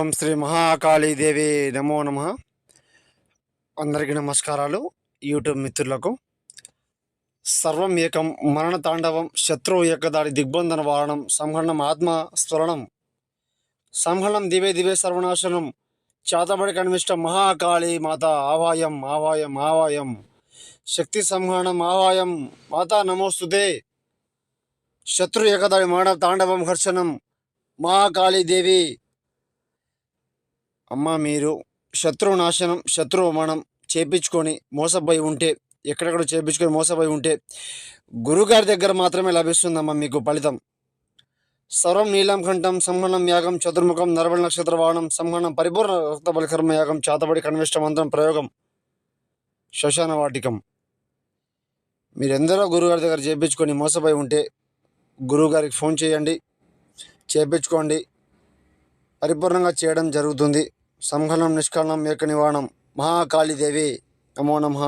ఓం శ్రీ మహాకాళీదేవి నమో నమ. అందరికీ నమస్కారాలు. యూట్యూబ్ మిత్రులకు సర్వం ఏకం మరణ తాండవం శత్రువు ఏకదాడి దిగ్బంధన వారణం సంహరణం ఆత్మ స్ఫురణం సంహరణం దివే దివే సర్వనాశనం చాతబడి కనిష్ట మహాకాళీ మాత ఆవాయం ఆవాయం ఆవాయం శక్తి సంహరణం ఆవాయం మాతా నమోస్తుతే శత్రు ఏకదాడి మరణ తాండవం హర్షణం మహాకాళీదేవి. అమ్మ, మీరు శత్రువు నాశనం శత్రువు మనం చేపించుకొని మోసపోయి ఉంటే, ఎక్కడెక్కడ చేపించుకొని మోసపోయి ఉంటే గురుగారి దగ్గర మాత్రమే లభిస్తుందమ్మా మీకు ఫలితం. సర్వం నీలం కంఠం సంహరణం యాగం చతుర్ముఖం నరబలి నక్షత్ర వాహనం సంహరణం పరిపూర్ణ రక్త బలికర్మ యాగం చాతబడి కనిష్ట మంత్రం ప్రయోగం శ్మశాన వాటికం. మీరెందరో గురుగారి దగ్గర చేపించుకొని మోసపోయి ఉంటే గురువుగారికి ఫోన్ చేయండి, చేపించుకోండి. పరిపూర్ణంగా చేయడం జరుగుతుంది. సంహరణం నిష్కలనం ఏక నివారణం మహాకాళీదేవి నమో నమః.